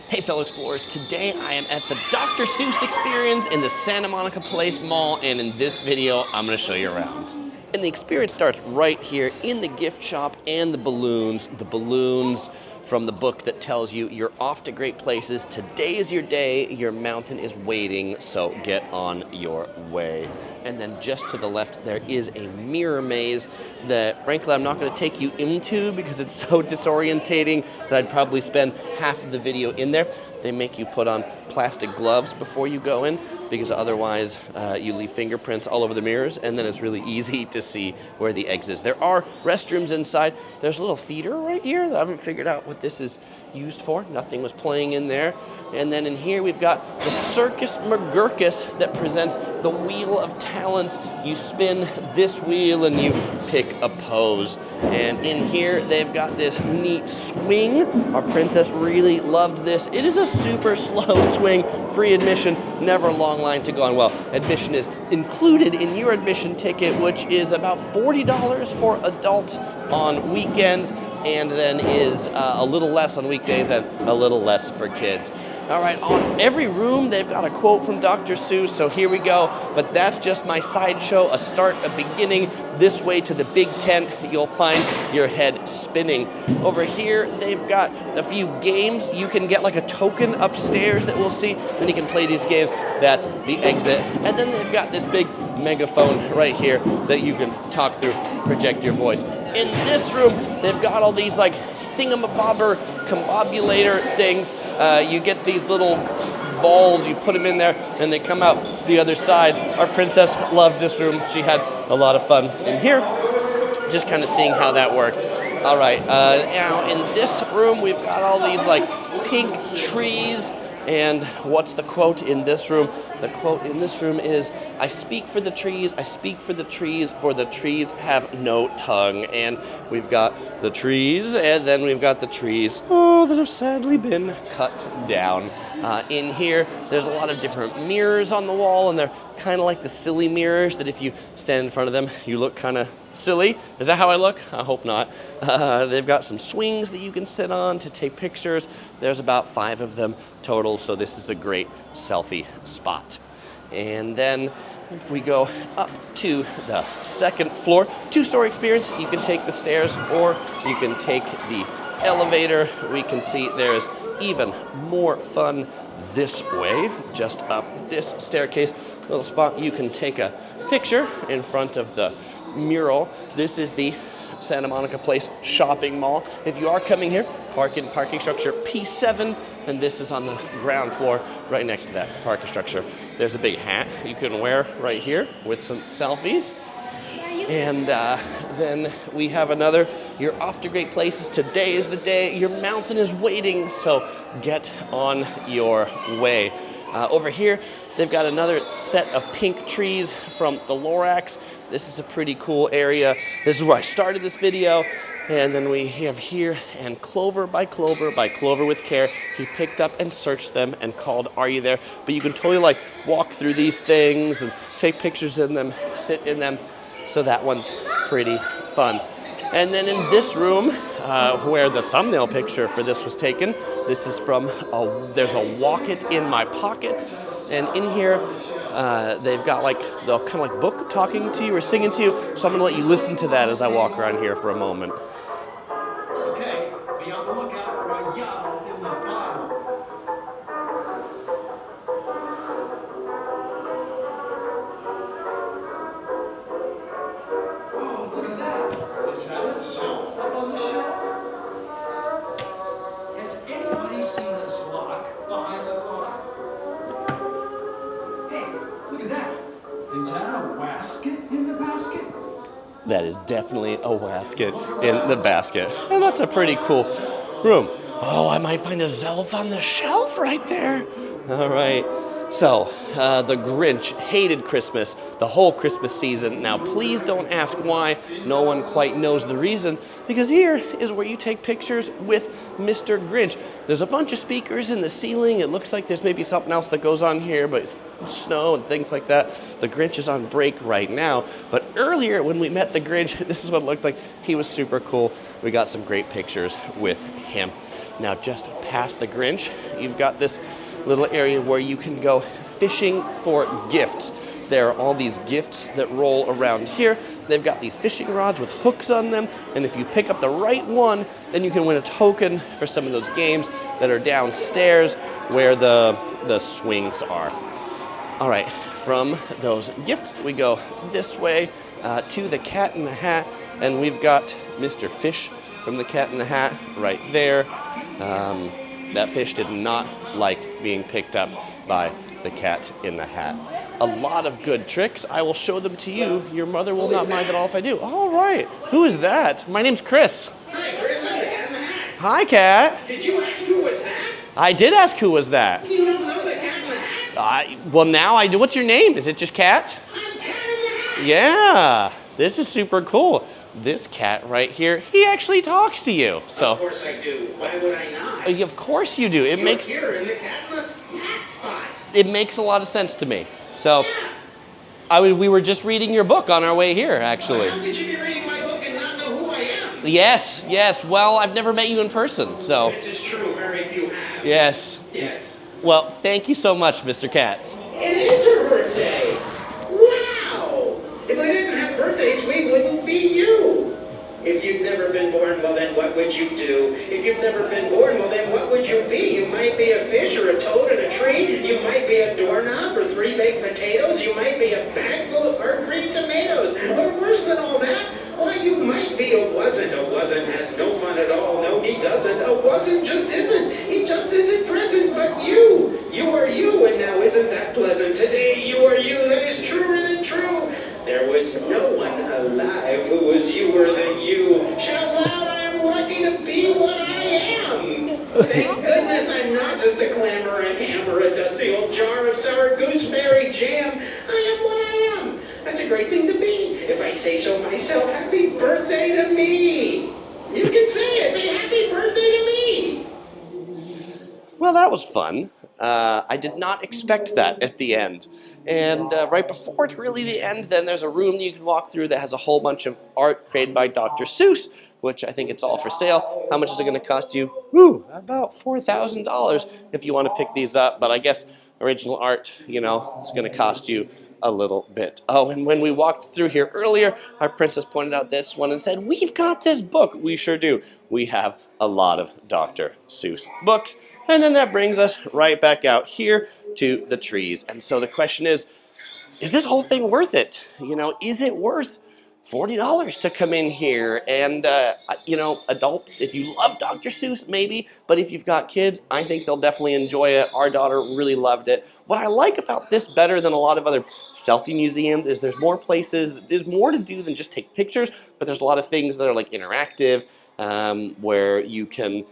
Hey fellow explorers, today I am at the Dr. Seuss Experience in the Santa Monica Place Mall, and in this video I'm going to show you around. And the experience starts right here in the gift shop and the balloons from the book that tells you you're off to great places. Today is your day, your mountain is waiting, so get on your way. And then just to the left there is a mirror maze that frankly I'm not going to take you into because it's so disorientating that I'd probably spend half of the video in there. They make you put on plastic gloves before you go in because otherwise you leave fingerprints all over the mirrors, and then it's really easy to see where the exit is. There are restrooms inside. There's a little theater right here that I haven't figured out what this is used for. Nothing was playing in there. And then in here we've got the Circus Maximus that presents the Wheel of Talents. You spin this wheel and you pick a pose. And in here they've got this neat swing. Our princess really loved this. It is a super slow swing, free admission, never a long line to go on. Well, admission is included in your admission ticket, which is about $40 for adults on weekends, and then is a little less on weekdays and a little less for kids. All right, on every room, they've got a quote from Dr. Seuss, so here we go. But that's just my sideshow, a start, a beginning. This way to the big tent, you'll find your head spinning. Over here, they've got a few games. You can get like a token upstairs that we'll see. Then you can play these games. That's the exit. And then they've got this big megaphone right here that you can talk through, project your voice. In this room, they've got all these like thingamabobber, combobulator things. You get these little balls, you put them in there, and they come out the other side. Our princess loved this room. She had a lot of fun in here, just kind of seeing how that worked. All right, now in this room, we've got all these like pink trees. And what's the quote in this room? The quote in this room is, "I speak for the trees, I speak for the trees, for the trees have no tongue." And we've got the trees, and then we've got the trees, that have sadly been cut down. In here, there's a lot of different mirrors on the wall, and they're kind of like the silly mirrors that if you stand in front of them, you look kind of silly. Is that how I look? I hope not. They've got some swings that you can sit on to take pictures. There's about 5 of them total, so this is a great selfie spot. And then if we go up to the second floor, 2-story experience, you can take the stairs or you can take the elevator. We can see there's even more fun this way, just up this staircase, little spot. You can take a picture in front of the mural. This is the Santa Monica Place shopping mall. If you are coming here, park in parking structure P7, and this is on the ground floor right next to that parking structure. There's a big hat you can wear right here with some selfies. And then we have another, you're off to great places. Today is the day, your mountain is waiting, so get on your way. Over here, they've got another set of pink trees from the Lorax. This is a pretty cool area. This is where I started this video. And then we have here, and clover by clover by clover with care, he picked up and searched them and called, "Are you there?" But you can totally like walk through these things and take pictures in them, sit in them. So that one's pretty fun. And then in this room, where the thumbnail picture for this was taken, this is from, there's a Walket in my pocket. And in here, they've got like the kind of like book talking to you or singing to you. So I'm gonna let you listen to that as I walk around here for a moment. Okay, be on the lookout for a yacht in the bottle. Oh, look at that. Is that a shelf up on the shelf? Has anybody seen this lock behind the clock? Hey, look at that. Is that a wasket in the basket? That is definitely a wasket in the basket. And that's a pretty cool room. Oh, I might find a Zelf on the shelf right there. All right. So, the Grinch hated Christmas the whole Christmas season. Now, please don't ask why. No one quite knows the reason, because here is where you take pictures with Mr. Grinch. There's a bunch of speakers in the ceiling. It looks like there's maybe something else that goes on here, but it's snow and things like that. The Grinch is on break right now, but earlier when we met the Grinch, this is what it looked like. He was super cool. We got some great pictures with him. Now just past the Grinch, you've got this little area where you can go fishing for gifts. There are all these gifts that roll around here. They've got these fishing rods with hooks on them, and if you pick up the right one, then you can win a token for some of those games that are downstairs where the swings are. All right, from those gifts, we go this way to the Cat in the Hat, and we've got Mr. Fish from the Cat in the Hat right there. That fish did not like being picked up by the Cat in the Hat. A lot of good tricks. I will show them to you. Your mother will not mind at all if I do. All right. Who is that? My name's Chris. Hi, Chris. I'm the Cat in the Hat. Hi, Cat. Did you ask who was that? I did ask who was that. You don't know the Cat in the Hat? Well, now I do. What's your name? Is it just Cat? I'm Cat in the Hat. Yeah. This is super cool. This cat right here, he actually talks to you. So. Of course I do. Why would I not? Of course you do. It You're makes here in the Cat in the Hat spot. it makes a lot of sense to me. So. Yeah. We were just reading your book on our way here, actually. How could you be reading my book and not know who I am? Yes, yes. Well, I've never met you in person, so. This is true. Very few have. Yes. Yes. Well, thank you so much, Mr. Cat. It is her birthday. Wow. If I didn't have birthdays, we wouldn't be you. If you've never been born, well then what would you do? If you've never been born, well then what would you be? You might be a fish or a toad in a tree. You might be a doorknob or 3 baked potatoes. You might be a bag full of hard green tomatoes. Or worse than all that, why you might be a wasn't. A wasn't has no fun at all. No, he doesn't. A wasn't just isn't. He just isn't present, but you. You are you, and now isn't that pleasant? Today you are you. That is truer than true. There was no one alive who was youer than you. Shout loud, I am lucky to be what I am. Thank goodness I'm not just a clam or a ham or a dusty old jar of sour gooseberry jam. I am what I am. That's a great thing to be. If I say so myself, happy birthday to me. You can say it. Say happy birthday to me. Well, that was fun. I did not expect that at the end. And right before it's really the end, then there's a room that you can walk through that has a whole bunch of art created by Dr. Seuss, which I think it's all for sale. How much is it going to cost you? Woo, about $4,000 if you want to pick these up. But I guess original art, you know, is going to cost you a little bit. Oh, and when we walked through here earlier, our princess pointed out this one and said, "We've got this book." We sure do. We have a lot of Dr. Seuss books. And then that brings us right back out here to the trees. And so the question is this whole thing worth it? You know, is it worth $40 to come in here? And, you know, adults, if you love Dr. Seuss, maybe. But if you've got kids, I think they'll definitely enjoy it. Our daughter really loved it. What I like about this better than a lot of other selfie museums is there's more places, there's more to do than just take pictures, but there's a lot of things that are like interactive, where you can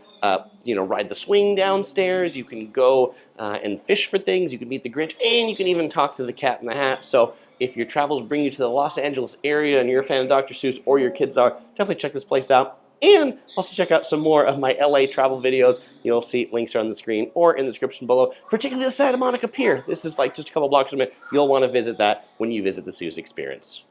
you know, ride the swing downstairs, you can go and fish for things, you can meet the Grinch, and you can even talk to the Cat in the Hat. So if your travels bring you to the Los Angeles area and you're a fan of Dr. Seuss or your kids are, definitely check this place out. And also check out some more of my LA travel videos. You'll see links are on the screen or in the description below, particularly the Santa Monica Pier. This is like just a couple blocks from it. You'll want to visit that when you visit the Seuss Experience.